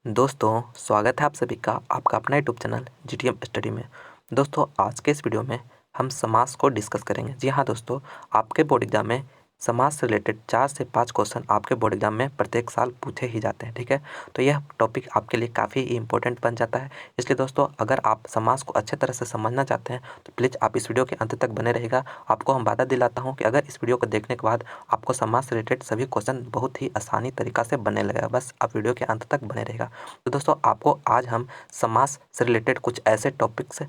दोस्तों, स्वागत है आप सभी का आपका अपना यूट्यूब चैनल जीटीएम स्टडी में। दोस्तों, आज के इस वीडियो में हम समास को डिस्कस करेंगे। जी हाँ दोस्तों, आपके बोर्ड एग्जाम में समास से रिलेटेड 4 से 5 क्वेश्चन आपके बोर्ड एग्जाम में प्रत्येक साल पूछे ही जाते हैं, ठीक है। तो यह टॉपिक आपके लिए काफ़ी इंपॉर्टेंट बन जाता है। इसलिए दोस्तों, अगर आप समास को अच्छे तरह से समझना चाहते हैं तो प्लीज़ आप इस वीडियो के अंत तक बने रहेगा। आपको हम वादा दिलाता हूँ कि अगर इस वीडियो को देखने के बाद आपको समास से रिलेटेड सभी क्वेश्चन बहुत ही आसानी तरीक़ा से बनने लगेगा। बस आप वीडियो के अंत तक बने रहेगा। तो दोस्तों, आपको आज हम समास से रिलेटेड कुछ ऐसे टॉपिक्स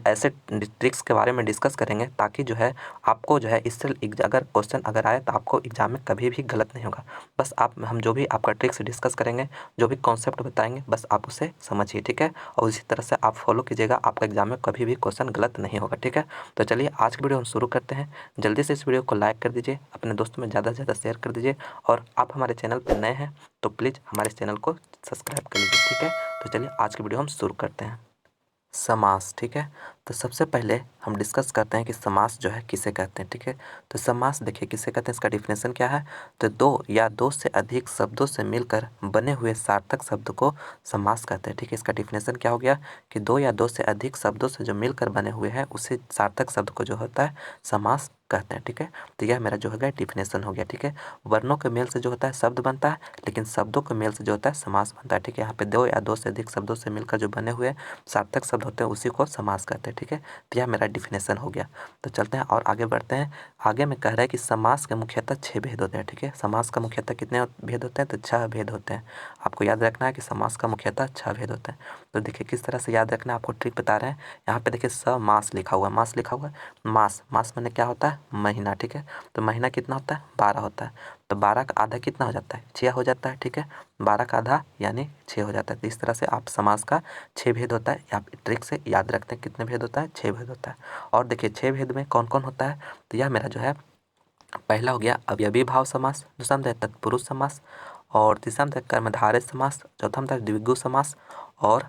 ऐसे ट्रिक्स के बारे में डिस्कस करेंगे ताकि जो है आपको जो है इससे अगर क्वेश्चन अगर आए तो आपको एग्जाम में कभी भी गलत नहीं होगा। बस हम जो भी आपका ट्रिक्स डिस्कस करेंगे, जो भी कॉन्सेप्ट बताएंगे, बस आप उसे समझिए, ठीक है। और इसी तरह से आप फॉलो कीजिएगा, आपका एग्जाम में कभी भी क्वेश्चन गलत नहीं होगा, ठीक है। तो चलिए आज की वीडियो हम शुरू करते हैं। जल्दी से इस वीडियो को लाइक कर दीजिए, अपने दोस्तों में ज़्यादा से ज़्यादा शेयर कर दीजिए। और आप हमारे चैनल पर नए हैं तो प्लीज़ हमारे चैनल को सब्सक्राइब कर लीजिए, ठीक है। तो चलिए आज की वीडियो हम शुरू करते हैं। समास, ठीक है। तो सबसे पहले हम डिस्कस करते हैं कि समास जो है किसे कहते हैं, ठीक है। तो समास देखिए किसे कहते हैं, इसका डिफिनेशन क्या है। तो दो या दो से अधिक शब्दों से मिलकर बने हुए सार्थक शब्द को समास कहते हैं, ठीक है। इसका डिफिनेशन क्या हो गया कि दो या दो से अधिक शब्दों से जो मिलकर बने हुए हैं उसे सार्थक शब्द को जो होता है समास कहते हैं, ठीक है। तो यह मेरा जो हो गया डिफिनेशन हो गया, ठीक है। वर्णों के मेल से जो होता है शब्द बनता है, लेकिन शब्दों के मेल से जो होता है समास बनता है, ठीक है। यहाँ पे दो या दो से अधिक शब्दों से मिलकर जो बने हुए सार्थक शब्द होते हैं उसी को समास कहते हैं, ठीक है। तो यह मेरा डिफिनेशन हो गया। तो चलते हैं और आगे बढ़ते हैं। आगे में कह रहा है कि समास के मुख्यतः 6 भेद होते हैं, ठीक है। समास का मुख्यतः कितने भेद होते हैं, तो 6 भेद होते हैं। आपको याद रखना है कि समास का मुख्यतः 6 भेद होते हैं। तो देखिए किस तरह से याद रखना है, आपको ट्रिक बता रहे हैं। यहाँ पे देखिए समास लिखा हुआ है, मास लिखा हुआ है। मास मास मैंने क्या होता है, महीना, ठीक है। तो महीना कितना होता है, 12 होता है। तो 12 का आधा कितना हो जाता है, 6 हो जाता है, ठीक है। 12 का आधा यानी 6 हो जाता है। तो इस तरह से आप समास का 6 भेद होता है, आप ट्रिक से याद रखते हैं कितने भेद होता है, 6 भेद होता है। और देखिए 6 भेद में कौन कौन होता है, तो यह मेरा जो है पहला हो गया अवयवी भाव समास, दूसरा में तत्पुरुष समास, और तीसरा में कर्मधारय समास, चौथा में द्विगु समास, और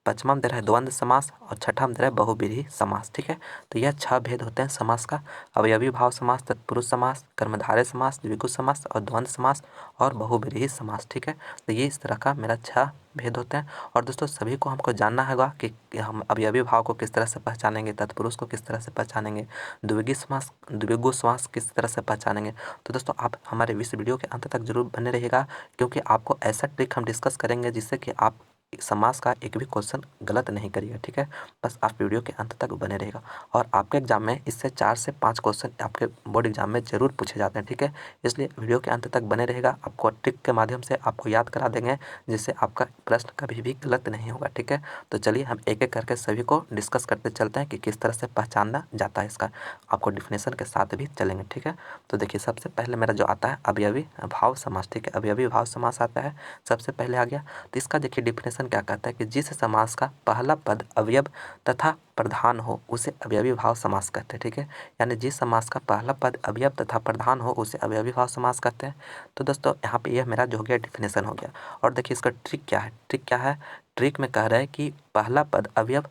पाँचवा में दे रहा है द्वंद्व समास, और छठा में दे रहा है बहुव्रीहि समास, ठीक है। तो यह 6 भेद होते हैं समास का। अवयवी भाव समास, तत्पुरुष समास, कर्मधारय समास, द्विगु समास और द्वंद्व समास और बहुव्रीहि समास, ठीक है। तो ये इस तरह का मेरा 6 भेद होते हैं। और दोस्तों सभी को हमको जानना होगा कि हम अवयवी भाव को किस तरह से पहचानेंगे, तत्पुरुष को किस तरह से पहचानेंगे, द्विगु समास किस तरह से पहचानेंगे। तो दोस्तों आप हमारे इस वीडियो के अंत तक जरूर बने रहिएगा, क्योंकि आपको ऐसा ट्रिक हम डिस्कस करेंगे जिससे कि आप समास का एक भी क्वेश्चन गलत नहीं करिएगा, ठीक है। बस आप वीडियो के अंत तक बने रहेगा। और आपके एग्जाम में इससे 4 से 5 क्वेश्चन आपके बोर्ड एग्जाम में जरूर पूछे जाते हैं, ठीक है। इसलिए वीडियो के अंत तक बने रहेगा, आपको ट्रिक के माध्यम से आपको याद करा देंगे जिससे आपका प्रश्न कभी भी गलत नहीं होगा, ठीक है। तो चलिए हम एक एक करके सभी को डिस्कस करते चलते हैं कि किस तरह से पहचानना जाता है इसका। आपको डिफिनेशन के साथ भी चलेंगे, ठीक है। तो देखिए सबसे पहले मेरा जो आता है अवयवी भाव समास, ठीक है। अवयवी भाव समास आता है सबसे पहले आ गया। तो इसका देखिए डिफिनेशन क्या कहता है कि जिस समास का पहला पद अवयव तथा प्रधान हो उसे अवयवी भाव समास कहते हैं, ठीक है। यानी जिस समास का पहला पद अवयव तथा प्रधान हो उसे अवयवी भाव समास कहते हैं। तो दोस्तों यहाँ पे यह मेरा जो हो गया डिफिनेशन हो गया। और देखिए इसका ट्रिक क्या है, ट्रिक क्या है, ट्रिक में कह रहा है कि पहला पद अवयव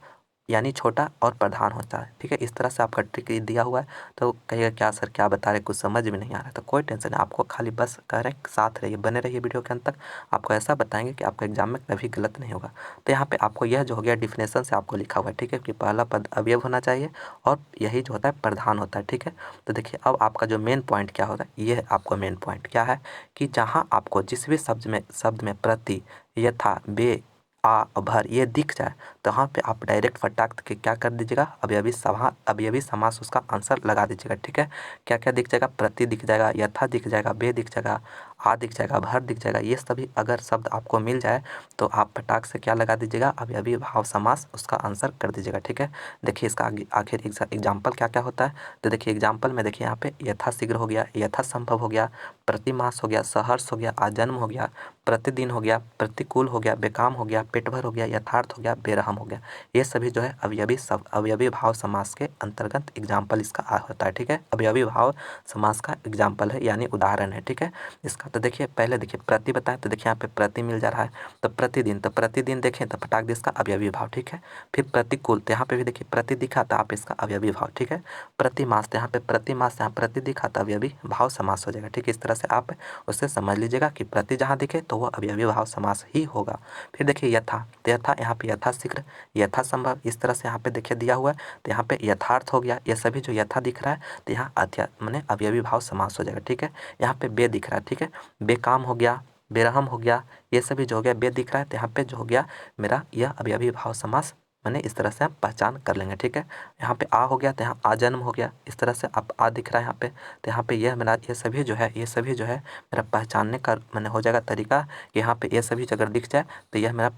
यानी छोटा और प्रधान होता है, ठीक है। इस तरह से आपका ट्रिक दिया हुआ है। तो कहिएगा क्या सर क्या बता रहे, कुछ समझ में नहीं आ रहा है, तो कोई टेंशन नहीं, आपको खाली बस कह रहे हैं साथ रहिए, बने रहिए वीडियो के अंत तक। आपको ऐसा बताएंगे कि आपका एग्जाम में कभी गलत नहीं होगा। तो यहाँ पे आपको यह जो हो गया डिफिनेशन से आपको लिखा हुआ है, ठीक है, कि पहला पद अवयव होना चाहिए और यही जो होता है प्रधान होता है, ठीक है। तो देखिए अब आपका जो मेन पॉइंट क्या होता है, ये है आपका मेन पॉइंट क्या है कि जहाँ आपको जिस भी शब्द में प्रति, यथा, बे, आ, भर ये दिख जाए तो यहाँ पे आप डायरेक्ट फटाक के क्या कर दीजिएगा, अवयवी समास उसका आंसर लगा दीजिएगा, ठीक है। क्या क्या दिख जाएगा, प्रति दिख जाएगा, यथा दिख जाएगा, बे दिख जाएगा, आ दिख जाएगा, भर दिख जाएगा। ये सभी अगर शब्द आपको मिल जाए तो आप फटाक से क्या लगा दीजिएगा, अवयवी भाव समास उसका आंसर कर दीजिएगा, ठीक है। देखिए इसका आखिर एग्जाम्पल क्या क्या होता है। तो देखिए एग्जाम्पल में देखिए यहाँ पे यथाशीघ्र हो गया, यथासंभव हो गया, प्रतिमास हो गया, सहर्ष हो गया, आजन्म हो गया, प्रतिदिन हो गया, प्रतिकूल हो गया, बेकाम हो गया, पेट भर हो गया, यथार्थ हो गया, बेरहम हो गया। ये सभी जो है अवयवी भाव समास के अंतर्गत एग्जाम्पल इसका होता है, ठीक है। अवयवी भाव समास का एग्जाम्पल है यानी उदाहरण है, ठीक है। इसका था, तो देखिए पहले देखिए प्रति बताएं, तो देखिए यहाँ पे प्रति मिल जा रहा है। तो प्रतिदिन देखें तो फटाक दे इसका अवयवी भाव, ठीक है। फिर प्रतिकूल, तो यहाँ पे भी देखिए प्रति दिखा तो आप इसका अवयवी भाव, ठीक है। प्रतिमास, तो यहाँ पे प्रतिमास, यहाँ प्रति दिखा तो अवयवी भाव समास हो जाएगा, ठीक है। इस तरह से आप उससे समझ लीजिएगा कि प्रति जहाँ दिखे तो वह अवयवी भाव समास ही होगा। फिर देखिए यथा, तो यथा यहाँ पे यथाशीघ्र, यथासंभव, इस तरह से यहाँ पे देखिए दिया हुआ है, तो यहाँ पे यथार्थ हो गया। ये सभी जो यथा दिख रहा है तो यहाँ माने अवयवी भाव समास हो जाएगा, ठीक है। यहाँ पे बे दिख रहा है, ठीक है, बेकाम हो गया, बेरहम हो गया, ये सभी जो हो गया बे दिख रहा है, तो यहाँ पे जो हो गया मेरा यह अवयवी भाव समास मैंने इस तरह से आप पहचान कर लेंगे, ठीक है। यहाँ पे आ हो गया तो यहाँ आजन्म हो गया, इस तरह से आप आ दिख रहा है यहाँ पे, तो यहाँ पे यह मेरा ये सभी जो है मेरा पहचानने का मैंने हो जाएगा तरीका। यहाँ पे ये सभी अगर दिख जाए तो यह मेरा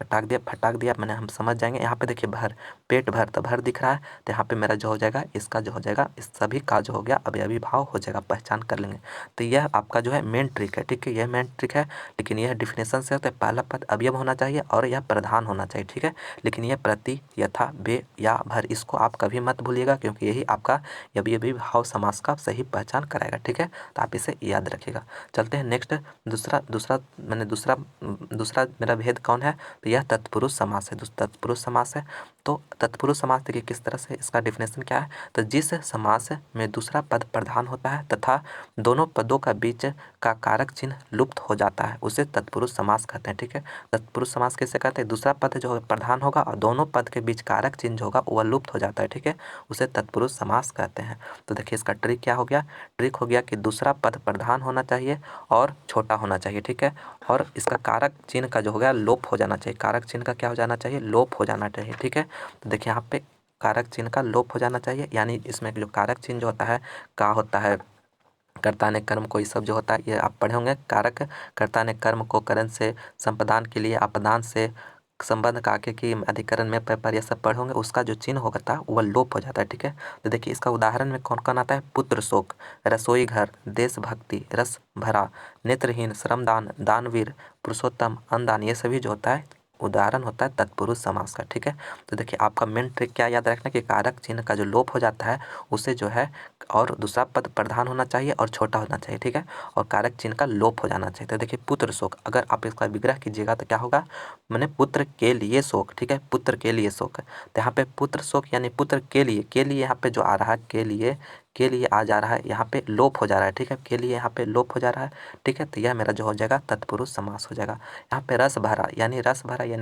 फटाक दिया मैंने हम समझ जाएंगे। यहाँ पे देखिए भर, पेट भर, तो भर दिख रहा है, तो यहाँ पे मेरा जो हो जाएगा इसका जो हो जाएगा इस सभी का जो हो गया अवयवी भाव हो जाएगा, पहचान कर लेंगे। तो यह आपका जो है मेन ट्रिक है, ठीक है, यह मेन ट्रिक है। लेकिन यह डिफिनेशन से होता है पहला पद अवयव होना चाहिए और यह प्रधान होना चाहिए, ठीक है। लेकिन यह प्रति, यथा, बे या भर, इसको आप कभी मत भूलिएगा, क्योंकि यही आपका अवयवी भाव समास का सही पहचान कराएगा, ठीक है। तो आप इसे याद रखिएगा। चलते हैं नेक्स्ट, दूसरा मेरा भेद कौन है, तो यह तत्पुरुष समास है। तत्पुरुष समास है, तो तत्पुरुष समास देखिए किस तरह से इसका डिफिनेशन क्या है। तो जिस समास में दूसरा पद प्रधान होता है तथा दोनों पदों का बीच का कारक चिन्ह लुप्त हो जाता है उसे तत्पुरुष समास कहते हैं, ठीक है। तत्पुरुष समास कैसे कहते हैं, दूसरा पद जो प्रधान होगा और दोनों पद के बीच कारक चिन्ह जो होगा वह लुप्त हो जाता है, ठीक है, उसे तत्पुरुष समास कहते हैं। तो देखिए इसका ट्रिक क्या हो गया, ट्रिक हो गया कि दूसरा पद प्रधान होना चाहिए और छोटा होना चाहिए, ठीक है, और इसका कारक चिन्ह का जो हो गया लोप हो जाना चाहिए, कारक चिन्ह का क्या हो जाना चाहिए, लोप हो जाना चाहिए, ठीक है। तो देखिए यहाँ पे कारक चिन्ह का लोप हो जाना चाहिए, यानी इसमें जो कारक चिन्ह जो होता है का होता है कर्ता ने कर्म को, ये सब जो होता है ये आप पढ़े होंगे। कारक, कर्ता ने कर्म को करण से, संपदान के लिए अपदान से, संबंध काके की अधिकरण में पर ये सब पढ़े होंगे। उसका जो चिन्ह होगा था वह लोप हो जाता है, ठीक है। तो देखिए इसका उदाहरण में कौन कौन आता है, पुत्र शोक, रसोई घर, देशभक्ति, रस भरा, नेत्रहीन, श्रमदान, दानवीर, पुरुषोत्तम, अन्नदान, ये सभी जो होता है उदाहरण होता है तत्पुरुष समास का, ठीक है। तो देखिए आपका मेन ट्रिक क्या याद रखना कि कारक चिन्ह का जो लोप हो जाता है उसे जो है और दूसरा पद प्रधान होना चाहिए और छोटा होना चाहिए, ठीक है, और कारक चिन्ह का लोप हो जाना चाहिए। तो देखिए पुत्र शोक, अगर आप इसका विग्रह कीजिएगा तो क्या होगा, मैंने पुत्र के लिए शोक, ठीक है, पुत्र के लिए शोक। तो यहाँ पे पुत्र शोक यानी पुत्र के लिए यहाँ पे जो आ रहा है के लिए आ जा रहा है, यहाँ पे लोप हो जा रहा है, ठीक है, के लिए यहाँ पे लोप हो जा रहा है, ठीक है। तो यह मेरा जो हो जाएगा तत्पुरुष समास हो जाएगा। यहाँ पे रस भरा यानी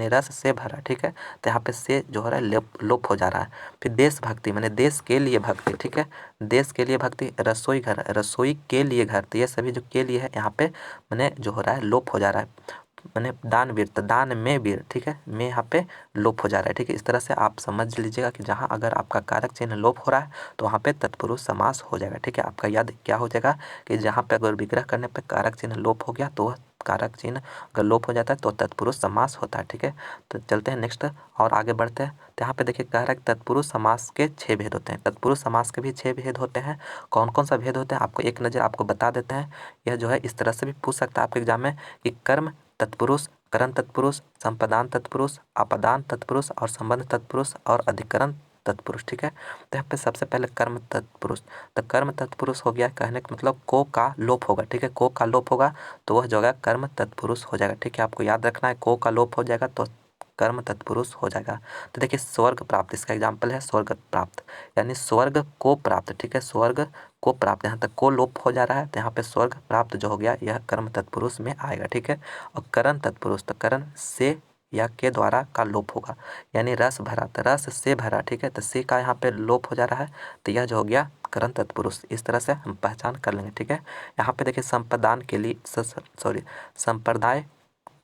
रस से भरा, ठीक है, तो यहाँ पे से जो हो रहा है लोप हो जा रहा है। फिर देशभक्ति मैंने देश के लिए भक्ति, ठीक है, देश के लिए भक्ति, रसोई घर, रसोई के लिए घर, तो ये सभी जो के लिए है यहाँ पे मैंने जो हो रहा है लोप हो जा रहा है। मैंने दानवीर, तो दान में वीर, ठीक है, में यहाँ पे लोप हो जा रहा है, ठीक है। इस तरह से आप समझ लीजिएगा कि जहाँ अगर आपका कारक चिन्ह लोप हो रहा है तो वहाँ पे तत्पुरुष समास हो जाएगा, ठीक है। आपका याद क्या हो जाएगा कि जहाँ पे अगर विग्रह करने पे कारक चिन्ह लोप हो गया तो वह कारक चिन्ह अगर लोप हो जाता है तो तत्पुरुष समास होता है, ठीक है। तो चलते हैं नेक्स्ट और आगे बढ़ते हैं। तो यहाँ पे देखिए कह रहा है तत्पुरुष समास के 6 भेद होते हैं। तत्पुरुष समास के भी 6 भेद होते हैं। कौन कौन सा भेद होते हैं आपको एक नज़र आपको बता देते हैं। यह जो है इस तरह से भी पूछ सकता है आपके एग्जाम में कि कर्म तत्पुरुष, करण तत्पुरुष, संपदान तत्पुरुष, अपदान तत्पुरुष और संबंध तत्पुरुष और अधिकरण तत्पुरुष, ठीक है। तो यहाँ पे सबसे पहले कर्म तत्पुरुष, तो कर्म तत्पुरुष हो गया, कहने का मतलब को का लोप होगा, ठीक है, को का लोप होगा तो वह जो होगा कर्म तत्पुरुष हो जाएगा, ठीक है। आपको याद रखना है को का लोप हो जाएगा तो कर्म तत्पुरुष हो जाएगा। तो देखिए स्वर्ग प्राप्त, इसका एग्जाम्पल है स्वर्ग प्राप्त, यानी स्वर्ग को प्राप्त, ठीक है, स्वर्ग को प्राप्त, यहाँ तक को लोप हो जा रहा है तो यहाँ पे स्वर्ग प्राप्त जो हो गया यह कर्म तत्पुरुष में आएगा, ठीक है। और करण तत्पुरुष, तो करण से या के द्वारा का लोप होगा, यानी रस भरा, तो रस से भरा, ठीक है, तो से का यहाँ पे लोप हो जा रहा है तो यह जो हो गया करण तत्पुरुष। इस तरह से हम पहचान कर लेंगे, ठीक है। यहाँ पे देखिए संप्रदान के लिए संप्रदाय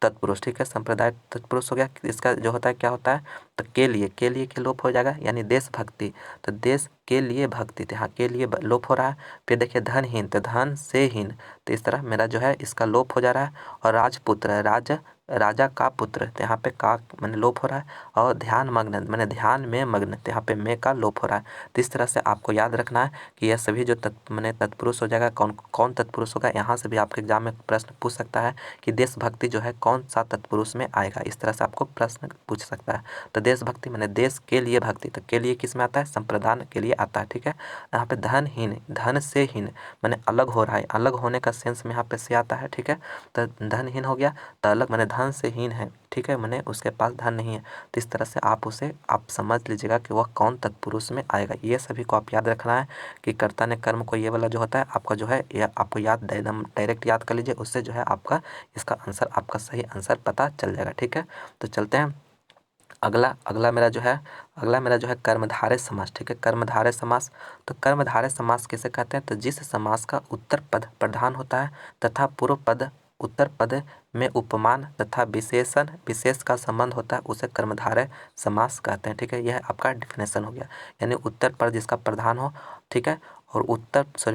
तत्पुरुष, ठीक है, संप्रदाय तत्पुरुष हो गया। इसका जो होता है क्या होता है, तो के लिए के लोप हो जाएगा, यानी देशभक्ति, तो देश के लिए भक्ति, तो यहाँ के लिए लोप हो रहा है। फिर देखिए धनहीन, तो धन से हीन, तो इस तरह मेरा जो है इसका लोप हो जा रहा है। और राजपुत्र, राज राजा का पुत्र, तो यहाँ पे का मैंने लोप हो रहा है, और ध्यान मग्न मैंने ध्यान में मग्न, तो यहाँ पे में का लोप हो रहा है। तो इस तरह से आपको याद रखना है कि यह सभी जो मैंने तत्पुरुष हो जाएगा, कौन कौन तत्पुरुष होगा। यहाँ से भी आपके एग्जाम में प्रश्न पूछ सकता है कि देशभक्ति जो है कौन सा तत्पुरुष में आएगा, इस तरह से आपको प्रश्न पूछ सकता है। तो देशभक्ति मैंने देश के लिए भक्ति, तो के लिए किस में आता है, संप्रदान के लिए आता है, ठीक है। यहाँ पे धनहीन, धन से हीन मैंने अलग हो रहा है, अलग होने का सेंस में यहाँ पे से आता है, ठीक है। तो धनहीन हो गया, तो अलग मैंने धन से हीन है, ठीक है, मैंने उसके पास धन नहीं है। तो इस तरह से आप उसे आप समझ लीजिएगा कि वह कौन तत्पुरुष में आएगा। ये सभी को आप याद रखना है कि कर्ता ने कर्म को, ये वाला जो होता है आपका जो है, ये आपको याद एकदम डायरेक्ट याद कर लीजिए, उससे जो है आपका इसका आंसर, आपका सही आंसर पता चल जाएगा, ठीक है। तो चलते हैं अगला मेरा जो है कर्मधारय समास, ठीक है। कर्मधारय समास, तो कर्मधारय समास किसे कहते हैं, तो जिस समास का उत्तर पद प्रधान होता है तथा पूर्व पद उत्तर पद में उपमान तथा विशेषण विशेष का संबंध होता है, उसे कर्मधारय समास कहते हैं, ठीक है। यह आपका डिफिनेशन हो गया, यानी उत्तर पद जिसका प्रधान हो, ठीक है, और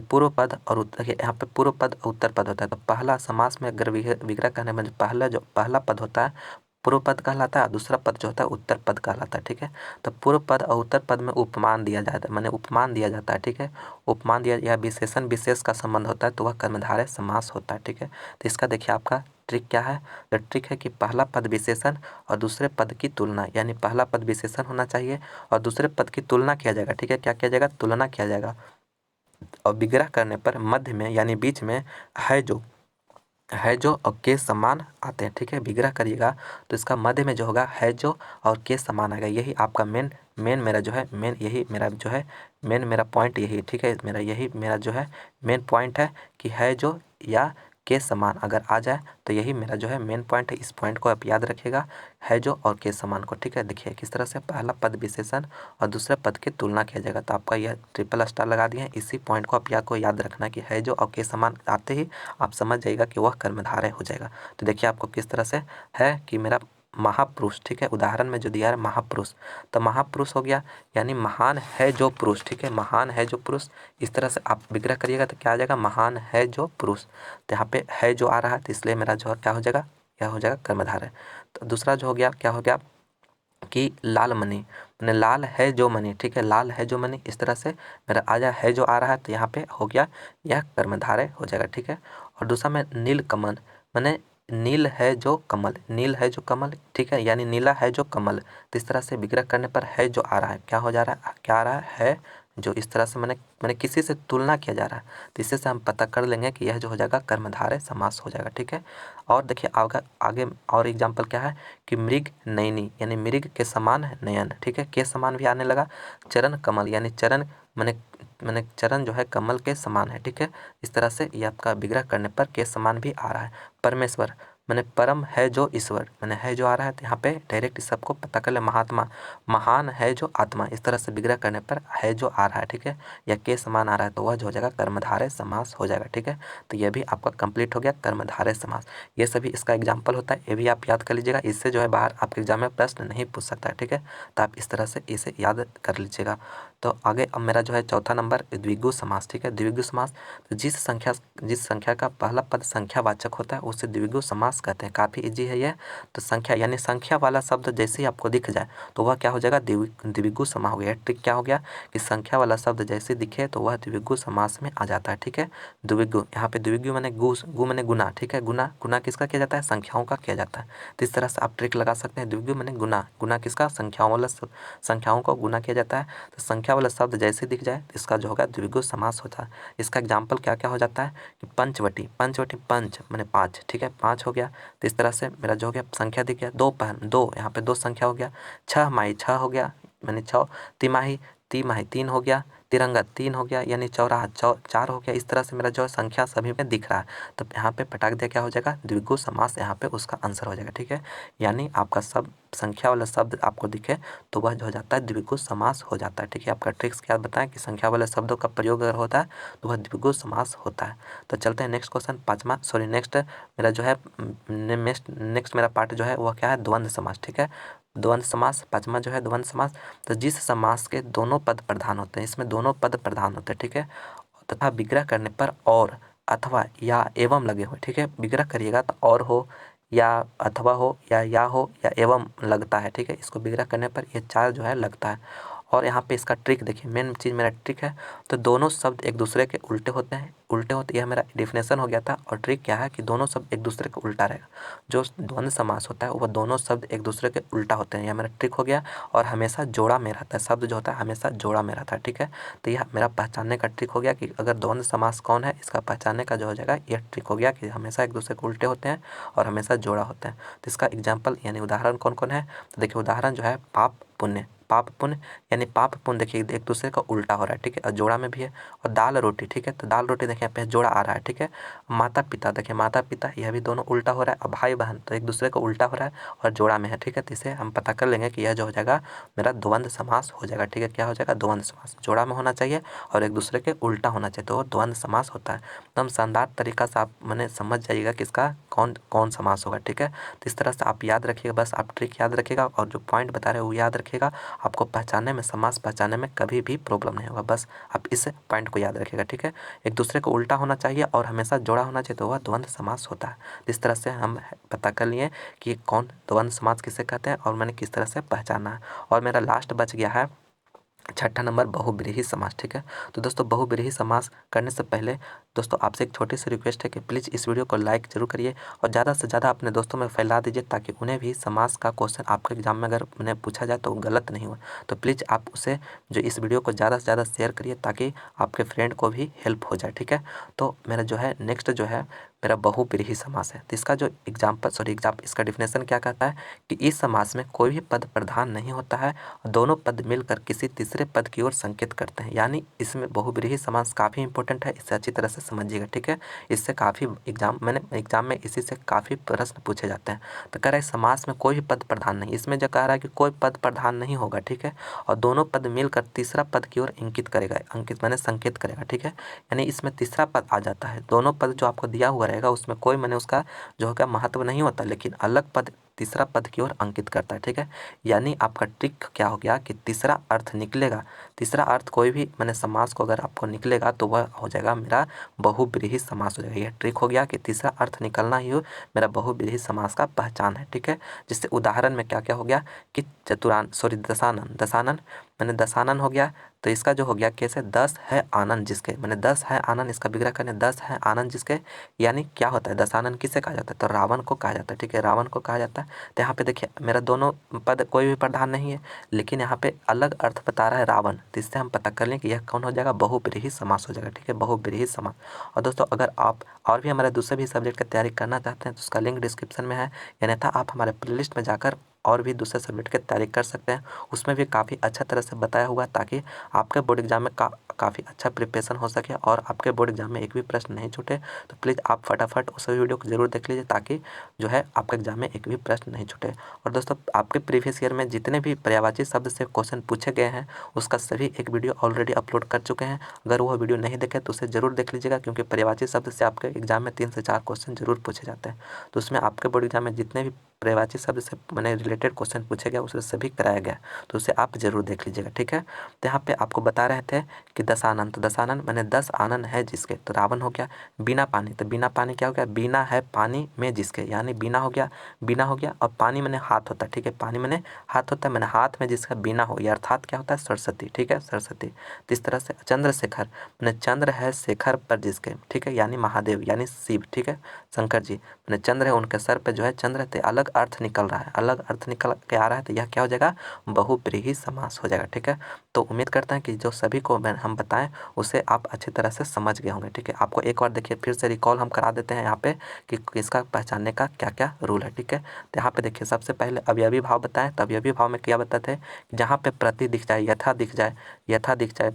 पूर्व पद और यहाँ पे पूर्व पद उत्तर पद होता है। तो पहला समास में अगर विग्रह कहने में पहला पद होता है पूर्व पद कहलाता है, दूसरा पद जो होता है उत्तर पद कहलाता है, ठीक है। तो पूर्व पद और उत्तर पद में उपमान दिया जाता है, मैंने उपमान दिया जाता है, ठीक है। उपमान दिया या विशेषण विशेष का संबंध होता है, तो वह कर्मधारय समास होता है, ठीक है। तो इसका देखिए आपका ट्रिक क्या है, तो ट्रिक है कि पहला पद विशेषण और दूसरे पद की तुलना, यानी पहला पद विशेषण होना चाहिए और दूसरे पद की तुलना किया जाएगा, ठीक है। क्या किया जाएगा, तुलना किया जाएगा। और विग्रह करने पर मध्य में यानी बीच में है जो और के समान आते हैं, ठीक है। विग्रह करिएगा तो इसका मध्य में जो होगा है जो और के समान आएगा। यही आपका मेन मेरा जो है मेन मेरा पॉइंट यही, ठीक है। मेरा जो है मेन पॉइंट है कि है जो या के समान अगर आ जाए तो यही मेरा जो है मेन पॉइंट है। इस पॉइंट को आप याद रखिएगा, है जो और के समान को, ठीक है। देखिए किस तरह से पहला पद विशेषण और दूसरे पद की तुलना किया जाएगा, तो आपका यह ट्रिपल स्टार लगा दिए हैं। इसी पॉइंट को आपको याद रखना कि है जो और के समान आते ही आप समझ जाइएगा कि वह कर्मधारय हो जाएगा। तो देखिए आपको किस तरह से है कि मेरा महापुरुष, ठीक है, उदाहरण में जो दिया है महापुरुष, तो महापुरुष हो गया यानी महान है जो पुरुष, ठीक है, महान है जो पुरुष। इस तरह से आप विग्रह करिएगा तो क्या आ जाएगा, महान है जो पुरुष। तो यहाँ पे है जो आ रहा है, तो इसलिए मेरा जो क्या हो जाएगा, क्या हो जाएगा, कर्मधारय। तो दूसरा जो हो गया, क्या हो गया कि लाल मणि, मैंने लाल है जो मणि, ठीक है, लाल है जो मणि। इस तरह से मेरा आ जाए है जो आ रहा है, तो यहाँ पे हो गया यह कर्मधारय हो जाएगा, ठीक है। और दूसरा में नील कमल, मैंने नील है जो कमल, नील है जो कमल, ठीक है, यानी नीला है जो कमल। तो इस तरह से विग्रह करने पर है जो आ रहा है, क्या हो जा रहा है, क्या आ रहा है जो। इस तरह से मैंने किसी से तुलना किया जा रहा है, तो इससे हम पता कर लेंगे कि यह जो हो जाएगा कर्मधारय समास हो जाएगा, ठीक है। और देखिए आगे और एग्जाम्पल क्या है कि मृग नयनी, यानी मृग के समान नयन, ठीक है, के समान भी आने लगा। चरण कमल, यानी चरण मैंने चरण जो है कमल के समान है, ठीक है। इस तरह से ये आपका विग्रह करने पर के समान भी आ रहा है। परमेश्वर, मैंने परम है जो ईश्वर, मैंने है जो आ रहा है, तो यहाँ पे डायरेक्ट इस सबको पता कर ले। महात्मा, महान है जो आत्मा। इस तरह से विग्रह करने पर है जो आ रहा है, ठीक है, या के समान आ रहा है, तो वह जो हो जाएगा कर्मधारय समास हो जाएगा, ठीक है। तो यह भी आपका कंप्लीट हो गया कर्मधारय समास। ये सभी इसका एग्जाम्पल होता है, ये भी आप याद कर लीजिएगा। इससे जो है बाहर आपके एग्जाम में प्रश्न नहीं पूछ सकता है, ठीक है। तो आप इस तरह से इसे याद कर लीजिएगा। तो आगे अब मेरा जो है चौथा नंबर द्विगु समास, ठीक है। द्विगु समास, तो जिस संख्या का पहला पद संख्यावाचक होता है उसे द्विगु समास कहते हैं। काफ़ी इजी है यह। तो संख्या यानी संख्या वाला शब्द जैसे ही आपको दिख जाए तो वह क्या हो जाएगा, द्विगु समास हो गया। ट्रिक क्या हो गया कि संख्या वाला शब्द जैसे दिखे तो वह द्विगु समास में आ जाता है, ठीक है। द्विगु, यहाँ पे द्विगु मैंने गु मैंने गुना, ठीक है। गुना किसका किया जाता है, संख्याओं का किया जाता है। तो इस तरह से आप ट्रिक लगा सकते हैं। द्विगु मैंने गुना किसका, संख्याओं को गुना किया जाता है। तो संख्या वाला शब्द जैसे दिख जाए इसका जो होगा द्विगु समास होता है। इसका एग्जाम्पल क्या क्या हो जाता है कि पंचवटी, पंच मैंने 5, ठीक है, 5 हो गया। तो इस तरह से मेरा जो हो गया संख्या दिख गया। दो, यहाँ पे 2 संख्या हो गया। 6 माही 6 हो गया, मैंने 6। तिमाही 3 हो गया। तिरंगा 3 हो गया, यानी चौराहा 4 हो गया। इस तरह से मेरा जो संख्या सभी में दिख रहा है, तो यहाँ पे पटाक दिया क्या हो जाएगा, द्विगु समास यहाँ पे उसका आंसर हो जाएगा, ठीक है। यानी आपका सब संख्या वाला शब्द आपको दिखे तो वह जो हो जाता है द्विगु समास हो जाता है, ठीक है। आपका ट्रिक्स क्या बताएं कि संख्या वाले शब्दों का प्रयोग अगर होता है तो वह द्विगु समास होता है। तो चलते हैं नेक्स्ट क्वेश्चन, नेक्स्ट मेरा जो है नेक्स्ट मेरा पार्ट जो है वह क्या है, द्वंद्व समास, ठीक है। द्वंद्व समास, पांचवा जो है द्वंद्व समास। तो जिस समास के दोनों पद प्रधान होते हैं, इसमें दोनों पद प्रधान होते हैं, ठीक है, तथा विग्रह करने पर और अथवा या एवं लगे हुए, ठीक है। विग्रह करिएगा तो और हो या अथवा हो या हो या एवं लगता है, ठीक है। इसको विग्रह करने पर ये 4 जो है लगता है। और यहाँ पे इसका ट्रिक देखिए, मेन चीज़ मेरा ट्रिक है, तो दोनों शब्द एक दूसरे के उल्टे होते हैं, उल्टे होते, यह मेरा डेफिनेशन हो गया था। और ट्रिक क्या है कि दोनों शब्द एक दूसरे के उल्टा रहेगा। जो द्वंद्व समास होता है वह दोनों शब्द एक दूसरे के उल्टा होते हैं, यह मेरा ट्रिक हो गया। और हमेशा जोड़ा में रहता है, शब्द जो होता है हमेशा जोड़ा में रहता है, ठीक है। तो यह मेरा पहचानने का ट्रिक हो गया कि अगर द्वंद्व समास कौन है, इसका पहचानने का जो हो जाएगा यह ट्रिक हो गया कि हमेशा एक दूसरे के उल्टे होते हैं और हमेशा जोड़ा होता है। तो इसका एग्जाम्पल यानी उदाहरण कौन कौन है, तो देखिए उदाहरण जो है पाप पुण्य, पाप पुण्य यानी पाप पुण्य देखिए एक दूसरे का उल्टा हो रहा है, ठीक है, और जोड़ा में भी है। और दाल रोटी, ठीक है, तो दाल रोटी देखिए यहाँ पे जोड़ा आ रहा है, ठीक है। माता पिता देखिए माता पिता, यह भी दोनों उल्टा हो रहा है। और भाई बहन तो एक दूसरे का उल्टा हो रहा है और जोड़ा में है, ठीक है। तो इसे हम पता कर लेंगे कि यह जो हो जाएगा मेरा द्वंद्व समास हो जाएगा, ठीक है। क्या हो जाएगा, द्वंद्व समास, जोड़ा में होना चाहिए और एक दूसरे के उल्टा होना चाहिए, तो वो द्वंद्व समास होता है। तो हम शानदार तरीका से आप मैंने समझ जाइएगा कि इसका कौन कौन समास होगा, ठीक है। तो इस तरह से आप याद रखिएगा, बस आप ट्रिक याद रखिएगा और जो पॉइंट बता रहे हैं वो याद रखिएगा। आपको पहचानने में, समास पहचानने में कभी भी प्रॉब्लम नहीं होगा, बस आप इस पॉइंट को याद रखिएगा, ठीक है। एक दूसरे को उल्टा होना चाहिए और हमेशा जोड़ा होना चाहिए, तो वह द्वंद्व समास होता है। इस तरह से हम पता कर लिए कि कौन द्वंद्व समास किसे कहते हैं और मैंने किस तरह से पहचाना है। और मेरा लास्ट बच गया है छठा नंबर बहुब्रीहि समास, ठीक है। तो दोस्तों बहुब्रीहि समास करने से पहले दोस्तों आपसे एक छोटी सी रिक्वेस्ट है कि प्लीज़ इस वीडियो को लाइक जरूर करिए और ज़्यादा से ज़्यादा अपने दोस्तों में फैला दीजिए, ताकि उन्हें भी समास का क्वेश्चन आपके एग्जाम में अगर उन्हें पूछा जाए तो गलत नहीं हो। तो प्लीज़ आप उसे जो इस वीडियो को ज़्यादा से ज़्यादा शेयर करिए ताकि आपके फ्रेंड को भी हेल्प हो जाए, ठीक है। तो मेरा जो है नेक्स्ट जो है मेरा बहुब्रीहि समास है। तो इसका जो एग्जाम्पल इसका डिफिनेशन क्या कहता है कि इस समास में कोई भी पद प्रधान नहीं होता है, दोनों पद मिलकर किसी तीसरे पद की ओर संकेत करते हैं। यानी इसमें बहुब्रीहि समास काफ़ी इंपॉर्टेंट है, इसे अच्छी तरह से समझिएगा, ठीक है। इससे काफ़ी एग्जाम में इसी से काफ़ी प्रश्न पूछे जाते हैं। तो कह रहा है समास में कोई भी पद प्रधान नहीं, इसमें जो कह रहा है कि कोई पद प्रधान नहीं होगा, ठीक है। और दोनों पद मिलकर तीसरा पद की ओर इंकित करेगा, अंकित मैंने संकेत करेगा, ठीक है। यानी इसमें तीसरा पद आ जाता है, दोनों पद जो आपको दिया हुआ रहेगा उसमें कोई मैंने उसका जो होगा महत्व नहीं होता, लेकिन अलग पद तीसरा पद की ओर अंकित करता है, ठीक है। यानी आपका ट्रिक क्या हो गया कि तीसरा अर्थ निकलेगा, तीसरा अर्थ कोई भी मैंने समास को अगर आपको निकलेगा तो वह हो जाएगा मेरा बहुब्रीहि समास हो जाएगा। यह ट्रिक हो गया कि तीसरा अर्थ निकलना ही हो मेरा बहुब्रीहि समास का पहचान है, ठीक है। जिससे उदाहरण में क्या क्या हो गया कि दशानन, दशानन मैंने दशानन हो गया। तो इसका जो हो गया कैसे, 10 है आनंद जिसके, मैंने 10 है आनंद, इसका विग्रह करने 10 है आनंद जिसके, यानी क्या होता है दशानन किसे कहा जाता है, तो रावण को कहा जाता है, ठीक है, रावण को कहा जाता है। तो यहाँ पे देखिए मेरा दोनों पद कोई भी प्रधान नहीं है, लेकिन यहाँ पे अलग अर्थ बता रहा है रावण, तो इससे हम पता कर लें कि यह कौन हो जाएगा, बहुब्रीहि समास हो जाएगा, ठीक है, बहुब्रीहि समास। और दोस्तों अगर आप और भी हमारे दूसरे भी सब्जेक्ट की तैयारी करना चाहते हैं तो उसका लिंक डिस्क्रिप्शन में है, या नहीं था आप हमारे प्लेलिस्ट में जाकर और भी दूसरे सब्जेक्ट की तैयारी कर सकते हैं। उसमें भी काफ़ी अच्छा तरह से बताया हुआ है ताकि आपके बोर्ड एग्जाम में काफ़ी अच्छा प्रिपरेशन हो सके और आपके बोर्ड एग्जाम में एक भी प्रश्न नहीं छूटे। तो प्लीज़ आप फटाफट उस वीडियो को जरूर देख लीजिए ताकि जो है आपके एग्जाम में एक भी प्रश्न नहीं छूटे। और दोस्तों आपके प्रीवियस ईयर में जितने भी पर्यायवाची शब्द से क्वेश्चन पूछे गए हैं उसका सभी एक वीडियो ऑलरेडी अपलोड कर चुके हैं। अगर वो वीडियो नहीं देखे तो उसे ज़रूर देख लीजिएगा, क्योंकि पर्यायवाची शब्द से आपके एग्जाम में 3 से 4 क्वेश्चन जरूर पूछे जाते हैं। तो उसमें आपके बोर्ड एग्जाम में जितने भी पर्यायवाची शब्द से मैंने रिलेटेड क्वेश्चन पूछे गए उसे सभी कराया गया, तो उसे आप जरूर देख लीजिएगा, ठीक है। तो यहाँ पे आपको बता रहे थे कि 10 आनंद, तो 10 आनंद मैंने 10 आनंद है जिसके, तो रावण हो गया। बिना पानी, तो बिना पानी क्या हो गया, बिना है पानी में जिसके, यानी बिना हो गया, बिना हो गया। और पानी मैंने हाथ होता है, ठीक है, पानी मैंने हाथ होता है, मैंने हाथ में जिसका बिना हो, या अर्थात क्या होता है सरस्वती, ठीक है, सरस्वती। तो इस तरह से चंद्रशेखर मैंने चंद्र है शेखर पर जिसके, ठीक है, यानी महादेव यानी शिव, ठीक है, शंकर जी मैंने चंद्र है उनके सर पे जो है चंद्र है, अलग अर्थ निकल रहा है, अलग अर्थ निकल के आ रहा है, तो यह क्या हो जाएगा, बहुब्रीहि समास हो जाएगा, ठीक है। तो उम्मीद करते हैं कि जो सभी को हम बताएं उसे आप अच्छी तरह से समझ गए होंगे, ठीक है। आपको एक बार देखिए फिर से रिकॉल हम करा देते हैं यहाँ पे कि इसका पहचानने का क्या क्या रूल है, ठीक है। तो यहाँ पे देखिए सबसे पहले अवयवी भाव बताएं, तो अवयवी भाव में क्या बताते हैं, जहाँ पे प्रति दिख जाए, यथा दिख जाए,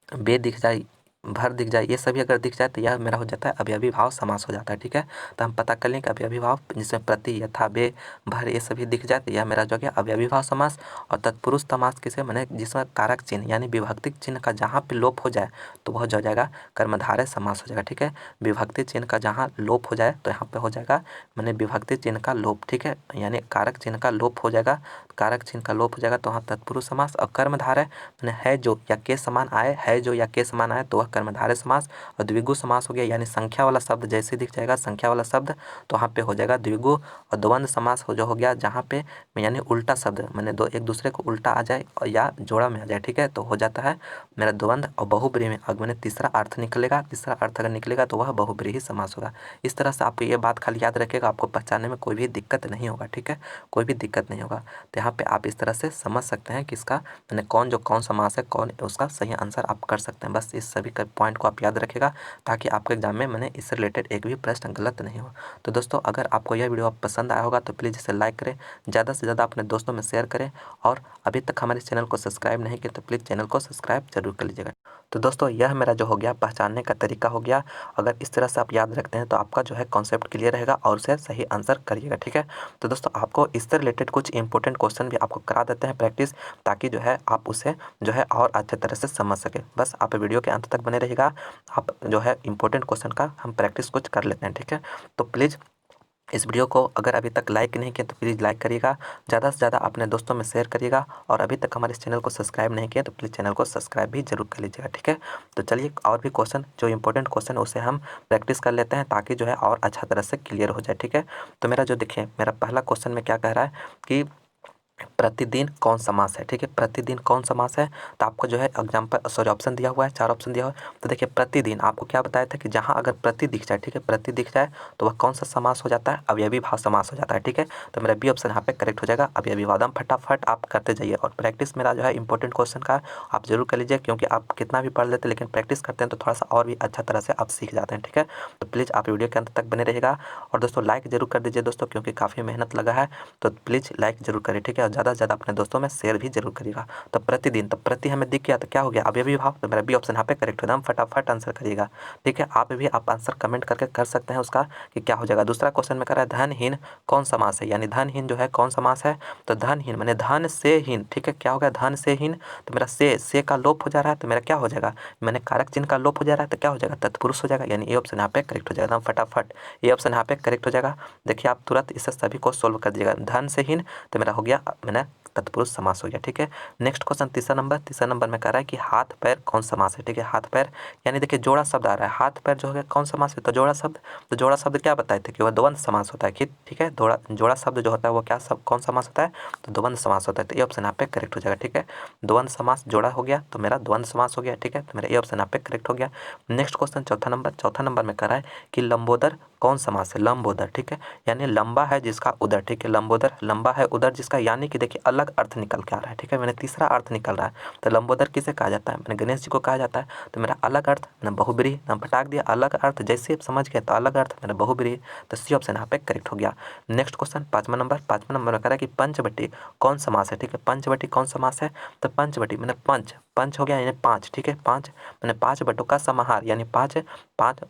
बे दिख जाए, भर दिख जाए, ये सभी अगर दिख जाए तो यह मेरा हो जाता है अवयवी भाव समास हो जाता है, ठीक है। तो हम पता कर लें कि अवयवी भाव जिसमें प्रति, यथा, बे, भर ये सभी दिख जाए तो यह मेरा जो है अवयवी भाव समास। और तत्पुरुष समास किसे मैंने, जिसमें कारक चिन्ह यानी विभक्ति चिन्ह का जहाँ पे लोप हो जाए तो वह जो हो जाएगा कर्मधारय समास हो जाएगा, ठीक है। विभक्ति चिन्ह का जहाँ लोप हो जाए तो यहाँ पे हो जाएगा मैंने विभक्ति चिन्ह का लोप, ठीक है, यानी कारक चिन्ह का लोप हो जाएगा, कारक चिन्ह का लोप हो जाएगा तो वहाँ तत्पुरुष समास। और कर्मधारय मैंने है जो या के समान आए, है जो या के समान आए तो वह कर्मधारय समास। और द्विगु समास हो गया यानी संख्या वाला शब्द जैसे दिख जाएगा संख्या वाला शब्द तो वहाँ पे हो जाएगा द्विगु। और द्वंद्व समास हो गया जहाँ पे यानी उल्टा शब्द मैंने दो एक दूसरे को उल्टा आ जाए या जोड़ा में आ जाए, ठीक है, तो हो जाता है मेरा द्वंद्व। और बहुब्रीहि में अगर मैंने तीसरा अर्थ निकलेगा, तीसरा अर्थ अगर निकलेगा तो वह बहुब्रीहि समास होगा। इस तरह से आपको ये बात खाली याद रखिएगा, आपको पहचानने में कोई भी दिक्कत नहीं होगा, ठीक है, कोई भी दिक्कत नहीं होगा। तो यहाँ पे आप इस तरह से समझ सकते हैं कि इसका मैंने कौन समास है, कौन उसका सही आंसर आप कर सकते हैं। बस इस सभी का पॉइंट को आप याद रखिएगा ताकि आपके एग्जाम में मैंने इससे रिलेटेड एक भी प्रश्न गलत नहीं हो। तो दोस्तों अगर आपको यह वीडियो पसंद आया होगा तो प्लीज़ इसे लाइक करें, ज़्यादा से ज़्यादा अपने दोस्तों में शेयर करें, और अभी तक हमारे चैनल को सब्सक्राइब नहीं किया तो प्लीज़ चैनल को सब्सक्राइब जरूर कर लीजिएगा। तो दोस्तों यह मेरा जो हो गया पहचानने का तरीका हो गया। अगर इस तरह से आप याद रखते हैं तो आपका जो है कॉन्सेप्ट क्लियर रहेगा और उसे सही आंसर करिएगा, ठीक है। तो दोस्तों आपको इससे रिलेटेड कुछ इंपॉर्टेंट क्वेश्चन भी आपको करा देते हैं प्रैक्टिस, ताकि जो है आप उसे जो है और अच्छे तरह से समझ सके। बस आप वीडियो के अंत तक बने रहिएगा, आप जो है इंपॉर्टेंट क्वेश्चन का हम प्रैक्टिस कुछ कर लेते हैं, ठीक है। तो प्लीज़ इस वीडियो को अगर अभी तक लाइक नहीं किया तो प्लीज़ लाइक करिएगा, ज़्यादा से ज़्यादा अपने दोस्तों में शेयर करिएगा, और अभी तक हमारे इस चैनल को सब्सक्राइब नहीं किया तो प्लीज़ चैनल को सब्सक्राइब भी जरूर कर लीजिएगा, ठीक है। तो चलिए और भी क्वेश्चन जो इंपॉर्टेंट क्वेश्चन उसे हम प्रैक्टिस कर लेते हैं ताकि जो है और अच्छा तरह से क्लियर हो जाए, ठीक है। तो मेरा जो देखिए मेरा पहला क्वेश्चन में क्या कह रहा है कि प्रतिदिन कौन समास है, ठीक है, प्रतिदिन कौन समास है। तो आपको जो है एग्जाम्पल ऑप्शन दिया हुआ है, 4 ऑप्शन दिया हुआ है। तो देखिए प्रतिदिन आपको क्या बताया था कि जहाँ अगर प्रति दिख जाए, ठीक है, प्रति दिख जाए तो वह कौन सा समास हो जाता है, अवयवी भाव समास हो जाता है, ठीक है। तो मेरा बी ऑप्शन यहाँ पे करेक्ट हो जाएगा, अवयवी भाव। फटाफट आप करते जाइए, और प्रैक्टिस मेरा जो है इंपॉर्टेंट क्वेश्चन का आप जरूर कर लीजिए, क्योंकि आप कितना भी पढ़ लेते हैं लेकिन प्रैक्टिस करते हैं तो थोड़ा सा और भी अच्छा तरह से आप सीख जाते हैं, ठीक है। तो प्लीज़ आप वीडियो के अंत तक बने रहिएगा, और दोस्तों लाइक जरूर कर दीजिए दोस्तों, क्योंकि काफ़ी मेहनत लगा है, तो प्लीज़ लाइक जरूर करिए, ठीक है, और ज़्यादा से ज़्यादा अपने दोस्तों में शेयर भी जरूर करिएगा। तो प्रतिदिन, तो प्रति हमें दिख गया तो क्या हो गया, अवयवी भाव। तो मेरा बी ऑप्शन यहाँ पे करेक्ट एकदम फटाफट आंसर करिएगा, ठीक है। आप आंसर कमेंट करके कर सकते हैं उसका कि क्या हो जाएगा। दूसरा क्वेश्चन में कर रहा है धनहीन कौन समास है, यानी धनहीन जो है कौन समास है। तो धनहीन मैंने धन से हीन, ठीक है, क्या हो गया धन से हीन। तो मेरा से का लोप हो जा रहा है, तो मेरा क्या हो जाएगा, मैंने कारक चिन्ह का लोप हो जा रहा है तो क्या हो जाएगा, तत्पुरुष हो जाएगा, यानी ए ऑप्शन यहाँ पे करेक्ट हो जाएगा एकदम फटाफट। ए ऑप्शन यहाँ पे करेक्ट हो जाएगा। देखिए आप तुरंत इसे सभी को सोल्व कर दीजिएगा। धन से हीन तो मेरा हो गया मैंने तत्पुरुष समास हो गया, ठीक है। नेक्स्ट क्वेश्चन तीसरा नंबर में कह रहा है कि हाथ पैर कौन समास है, ठीक है। हाथ पैर यानी देखिए जोड़ा शब्द आ रहा है, हाथ पैर जो है कौन समास है, तो जोड़ा शब्द। तो जोड़ा शब्द क्या बताए थे कि वह द्वंद्व समास होता है, ठीक है। जोड़ा शब्द जो होता है वो क्या कौन समास होता है, तो द्वंद्व समास होता है। तो ये ऑप्शन यहाँ पे करेक्ट हो जाएगा, ठीक है। द्वंद्व समास जोड़ा हो गया तो मेरा द्वंद्व समास हो गया, ठीक है। तो मेरा ये ऑप्शन यहाँ पे करेक्ट हो गया। नेक्स्ट क्वेश्चन चौथा नंबर में कह रहा है कि लंबोदर कौन समास है, लंबोदर, ठीक है, यानी लंबा है जिसका उदर, ठीक है, लंबोदर लंबा है उदर जिसका, यानी कि देखिए अलग अर्थ निकल के आ रहा है, ठीक है, मैंने तीसरा अर्थ निकल रहा है। तो लंबोदर किसे कहा जाता है, मैंने गणेश जी को कहा जाता है। तो मेरा अलग अर्थ मैंने बहुब्रीहि नाम फटाक दिया, अलग अर्थ जैसे आप समझ गए तो अलग अर्थ मैंने बहुब्रीहि। तो सी ऑप्शन यहाँ पे करेक्ट हो गया। नेक्स्ट क्वेश्चन पाँचवा नंबर में कह रहा है कि पंचवटी कौन समास है, ठीक है, पंचवटी कौन समास है। तो पंचवटी मैंने पंच हो गया यानी 5, ठीक है, 5 मैंने 5 बटों का समाहार, यानी 5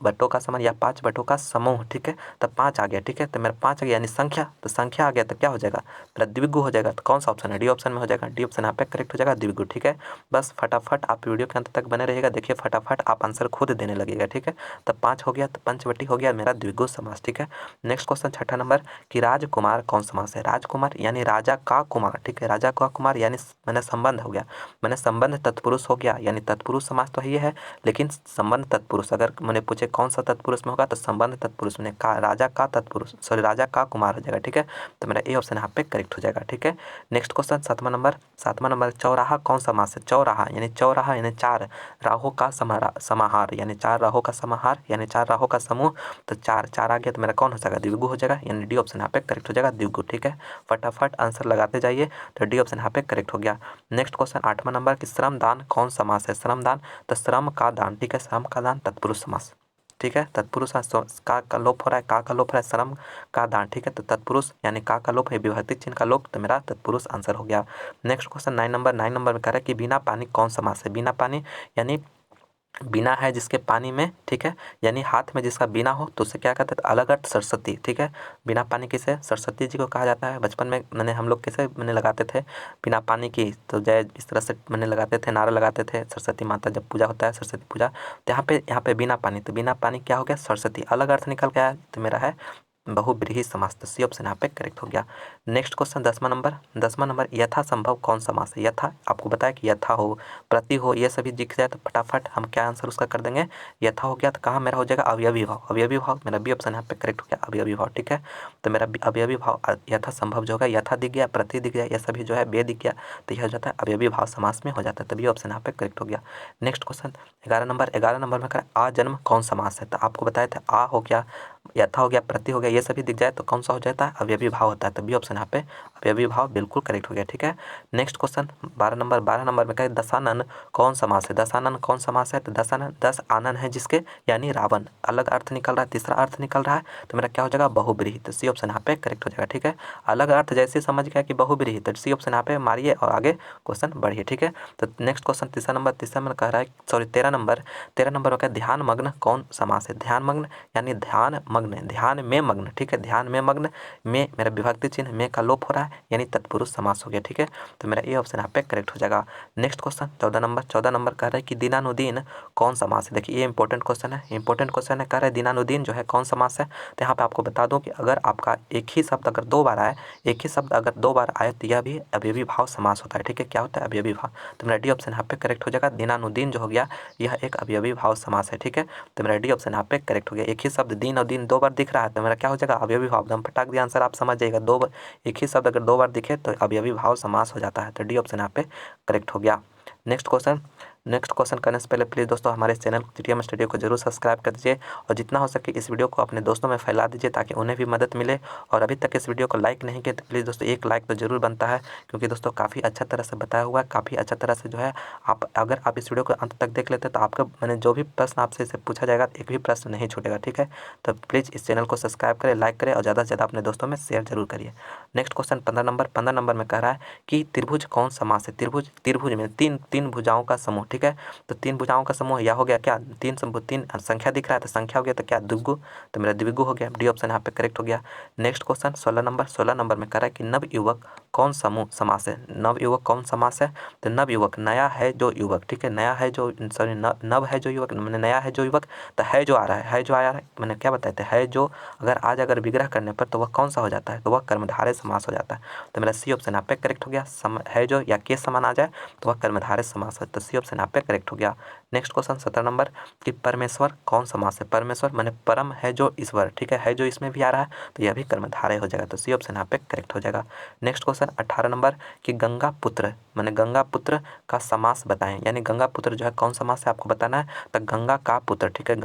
बटों का समाहार या 5 बटों का समूह, ठीक है। तो 5 आ गया, ठीक है। तो मेरा 5 आ गया यानी संख्या, तो संख्या आ गया तो क्या हो जाएगा, मेरा द्विगु हो जाएगा। तो कौन सा ऑप्शन है, डी ऑप्शन में हो जाएगा, डी ऑप्शन यहाँ पे करेक्ट हो जाएगा द्विगु, ठीक है। बस फटाफट आप वीडियो के अंत तक बने रहिएगा, देखिए फटाफट आप आंसर खुद देने लगेगा, ठीक है। तो 5 हो गया तो पंचवटी हो गया मेरा द्विगु समास, ठीक है। नेक्स्ट क्वेश्चन छठा नंबर कि राजकुमार कौन समास है, राजकुमार यानी राजा का कुमार, ठीक है, राजा का कुमार यानी मैंने संबंध हो गया, मैंने संबंध तत्पुरुष हो गया, यानी तत्पुरुष समास तो ये है, लेकिन संबंध तत्पुरुष अगर मैंने पूछे कौन सा तत्पुरुष में होगा तो संबंध तत्पुरुष में राजा का तत्पुरुष राजा का कुमार हो जाएगा, ठीक है। तो मेरा ए ऑप्शन यहाँ पे करेक्ट हो जाएगा, ठीक है। नेक्स्ट क्वेश्चन सातवां नंबर चौराहा कौन समास है, चौराहा यानी 4 राहों का समाहार, यानी 4 राहों का समाहार यानी 4 राहों का समूह। तो 4 आ गया तो मेरा कौन हो जाएगा, द्विगु हो जाएगा, यानी डी ऑप्शन यहाँ पे करेक्ट हो जाएगा द्विगु, ठीक है। फटाफट आंसर लगाते जाइए, तो डी ऑप्शन यहाँ पे करेक्ट हो गया। नेक्स्ट क्वेश्चन 8वां नंबर कि श्रमदान कौन समास है, श्रमदान तो श्रम का दान, ठीक है, श्रम का दान तत्पुरुष समास, ठीक है, तत्पुरुष का लोप हो रहा है, का लोप हो रहा है, श्रम का दान, ठीक है। तो तत्पुरुष यानी का लोप है, विभक्ति चिन्ह का लोप, तो मेरा तत्पुरुष आंसर हो गया। नेक्स्ट क्वेश्चन 9 नंबर में कह रहा है कि बिना पानी कौन समास है, बिना पानी यानी बिना है जिसके पानी में, ठीक है, यानी हाथ में जिसका बिना हो तो उसे क्या कहते हैं, अलग अर्थ सरस्वती, ठीक है। बिना पानी किसे, सरस्वती जी को कहा जाता है। बचपन में मैंने हम लोग कैसे मैंने लगाते थे बिना पानी की, तो जय इस तरह से मैंने लगाते थे, नारा लगाते थे सरस्वती माता जब पूजा होता है, सरस्वती पूजा। तो यहाँ पे बिना पानी, तो बिना पानी क्या हो गया, सरस्वती, अलग अर्थ निकल के आया तो मेरा है बहुब्रीहि समास, तो सी ऑप्शन यहाँ पे करेक्ट हो गया। नेक्स्ट क्वेश्चन 10वां नंबर यथासंभव कौन समास है। यथा आपको बताया कि यथा हो, प्रति हो, ये सभी दिख जाए तो फटाफट हम क्या आंसर उसका कर देंगे। यथा हो गया तो कहाँ मेरा हो जाएगा अवयवी भाव, अवयवी भाव मेरा बी ऑप्शन यहाँ पे करेक्ट हो गया, अवयवी भाव। ठीक है, तो मेरा अवयवी भाव यथासंभव जो होगा, यथा दिख गया, प्रति दिख गया, यह सभी जो है बे दिख गया, तो यह हो जाता है अवयवी भाव समास में हो जाता है, तो बी ऑप्शन यहाँ पे करेक्ट हो गया। नेक्स्ट क्वेश्चन 11 नंबर में करें आजन्म कौन समास है। तो आपको बताया था आ हो गया, यथा हो गया, प्रति हो गया, ये सभी दिख जाए तो कौन सा हो जाता है अवयवी भाव होता है, तो बी ऑप्शन यहाँ पे अवयवी भाव बिल्कुल करेक्ट हो गया। ठीक है, नेक्स्ट क्वेश्चन 12 नंबर में कहें दशानन कौन समास है। दशानन कौन समास है, तो दशानन 10 आनन है जिसके, यानी रावण, अलग अर्थ निकल रहा है, तीसरा अर्थ निकल रहा है, तो मेरा क्या हो जाएगा बहुब्रीहि, तो सी ऑप्शन यहाँ पे करेक्ट हो जाएगा। ठीक है, अलग अर्थ जैसे समझ गया कि बहुब्रीहि, तो सी ऑप्शन यहाँ पे मारिए और आगे क्वेश्चन बढ़िए। ठीक है, तो नेक्स्ट क्वेश्चन तीसरा नंबर कह रहा है, सॉरी 13 नंबर में क्या ध्यान मग्न कौन समास है। ध्यान मग्न यानी ध्यान मग्न, ध्यान में मग्न। ठीक है, ध्यान में मग्न, में मेरा विभक्ति चिन्ह में का लोप हो रहा है, यानी तत्पुरुष समास हो गया। ठीक है, तो मेरा ये ऑप्शन यहाँ पे करेक्ट हो जाएगा। नेक्स्ट क्वेश्चन 14 नंबर कह रहा है कि दिनानुदीन कौन समास है। देखिए ये इंपॉर्टेंट क्वेश्चन है, कह रहा है दिनानुदीन जो है कौन समास है। तो यहाँ पे आपको बता दूं कि अगर आपका एक ही शब्द अगर दो बार आए, तो यह भी अवयवी भाव समास होता है। ठीक है, क्या होता है अवयवी भाव, तो मेरा डी ऑप्शन यहाँ पे करेक्ट हो जाएगा। दिनानुदीन जो हो गया यह एक अवयवी भाव समास है। ठीक है, तो मेरा डी ऑप्शन यहाँ पे करेक्ट हो गया। एक ही शब्द दिन और दिन दो बार दिख रहा है, तो मेरा क्या हो जाएगा अवयवी भाव। एकदम फटाक दिया आंसर आप समझ जाइएगा, दो बार एक ही शब्द अगर दो बार दिखे तो अवयवी भाव समास हो जाता है, तो डी ऑप्शन यहाँ पे करेक्ट हो गया। नेक्स्ट क्वेश्चन करने से पहले प्लीज़ दोस्तों हमारे चैनल जीटीएम स्टडी को जरूर सब्सक्राइब कर दीजिए और जितना हो सके इस वीडियो को अपने दोस्तों में फैला दीजिए ताकि उन्हें भी मदद मिले। और अभी तक इस वीडियो को लाइक नहीं किया तो प्लीज़ दोस्तों एक लाइक तो जरूर बनता है, क्योंकि दोस्तों काफ़ी अच्छा तरह से बताया हुआ है, काफ़ी अच्छा तरह से जो है अगर आप इस वीडियो को अंत तक देख लेते तो आपका मैंने जो भी प्रश्न आपसे इसे पूछा जाएगा एक भी प्रश्न नहीं छूटेगा। ठीक है, तो प्लीज़ इस चैनल को सब्सक्राइब करें, लाइक करें और ज़्यादा से ज़्यादा अपने दोस्तों में शेयर जरूर करिए। नेक्स्ट क्वेश्चन 15 नंबर में कह रहा है कि त्रिभुज कौन समास है। त्रिभुज में तीन भुजाओं का समूह। ठीक है, तो तीन भुजाओं का समूह या हो गया क्या, तीन संख्या दिख रहा है तो संख्या हो गया, तो क्या द्विगु, तो मेरा द्विगु हो गया, डी ऑप्शन यहाँ पे करेक्ट हो गया। नेक्स्ट क्वेश्चन 16 नंबर में कह रहा है कि नवयुवक कौन समूह समास है। नवयुवक कौन समास है, तो नवयुवक नया है जो युवक। ठीक है, नया है जो, सॉरी नव है जो युवक, मैंने नया है जो युवक, तो है जो आ रहा है जो आया है, मैंने क्या बताया था, है जो अगर विग्रह करने पर तो वह कौन सा हो जाता है, तो वह कर्मधारय समास हो जाता है, तो मेरा सी ऑप्शन यहाँ पे करेक्ट हो गया। है जो या के समान आ जाए तो वह कर्मधारय समास है, तो सी ऑप्शन यहाँ पे करेक्ट हो गया। नेक्स्ट क्वेश्चन 17 नंबर कि परमेश्वर कौन समास है। परमेश्वर माने परम है जो ईश्वर। ठीक है जो इसमें भी आ रहा है तो यह भी कर्मधारय हो जाएगा, तो सी ऑप्शन यहाँ पे करेक्ट हो जाएगा। नेक्स्ट क्वेश्चन 18 नंबर कि गंगा पुत्र माने गंगा पुत्र का समास बताएं, यानी गंगा पुत्र जो है कौन समास है आपको बताना है, तो गंगा का पुत्र। ठीक है,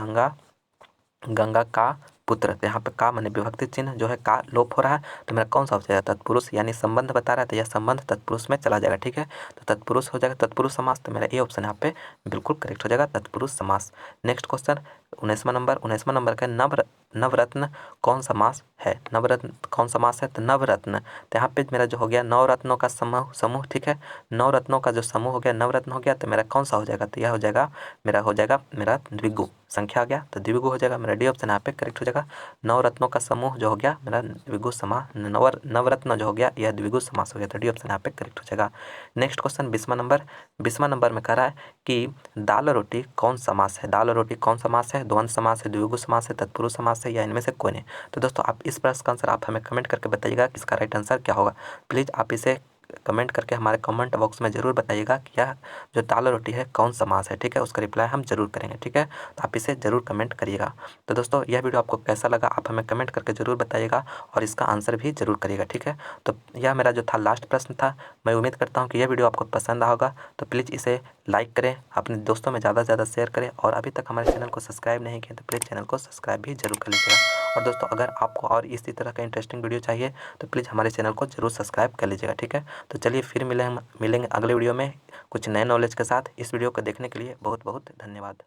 गंगा का पुत्र, तो यहाँ पे का माने विभक्ति चिन्ह जो है का लोप हो रहा है, तो मेरा कौन सा हो जाएगा तत्पुरुष, यानी संबंध बता रहा है तो यह संबंध तत्पुरुष में चला जाएगा। ठीक है, तो तत्पुरुष हो जाएगा, तत्पुरुष समास, तो मेरा ए ऑप्शन यहाँ पे बिल्कुल करेक्ट हो जाएगा, तत्पुरुष समास। नेक्स्ट क्वेश्चन 19वां नंबर का नवरत्न कौन समास है। नवरत्न कौन समास है, तो नवरत्न, तो यहाँ पे मेरा जो हो गया नवरत्नों का समूह। ठीक है, नवरत्नों का जो समूह हो गया, नवरत्न हो गया, तो मेरा कौन सा हो जाएगा, तो यह हो जाएगा मेरा द्विगु संख्या आ गया, तो द्विगु हो जाएगा, मेरा डी ऑप्शन यहाँ पे करेक्ट हो जाएगा। नवरत्नों का समूह जो हो गया मेरा द्विगु समास, नवरत्न जो हो गया यह द्विगु समास हो गया, तो डी ऑप्शन यहाँ पे करेक्ट हो जाएगा। नेक्स्ट क्वेश्चन 20वां नंबर में कह रहा है कि दाल रोटी कौन समास है। दाल रोटी कौन समास है, द्वंद्व समास है, द्विगु समास है, तत्पुरुष समास है, या इनमें से कोई नहीं। तो दोस्तों आप इस प्रश्न का आंसर आप हमें कमेंट करके बताइएगा कि इसका राइट आंसर क्या होगा। प्लीज़ आप इसे कमेंट करके हमारे कमेंट बॉक्स में ज़रूर बताइएगा कि यह जो दाल रोटी है कौन समास है। ठीक है, उसका रिप्लाई हम जरूर करेंगे। ठीक है, तो आप इसे ज़रूर कमेंट करिएगा। तो दोस्तों यह वीडियो आपको कैसा लगा आप हमें कमेंट करके ज़रूर बताइएगा और इसका आंसर भी ज़रूर करिएगा। ठीक है, तो यह मेरा जो था लास्ट प्रश्न था। मैं उम्मीद करता हूँ कि यह वीडियो आपको पसंद आया होगा, तो प्लीज़ इसे लाइक करें, अपने दोस्तों में ज़्यादा से ज़्यादा शेयर करें और अभी तक हमारे चैनल को सब्सक्राइब नहीं किया तो प्लीज़ चैनल को सब्सक्राइब भी जरूर कर लीजिएगा। और दोस्तों अगर आपको और इसी तरह का इंटरेस्टिंग वीडियो चाहिए तो प्लीज़ हमारे चैनल को जरूर सब्सक्राइब कर लीजिएगा। ठीक है, तो चलिए फिर मिलेंगे अगले वीडियो में कुछ नए नॉलेज के साथ। इस वीडियो को देखने के लिए बहुत बहुत धन्यवाद।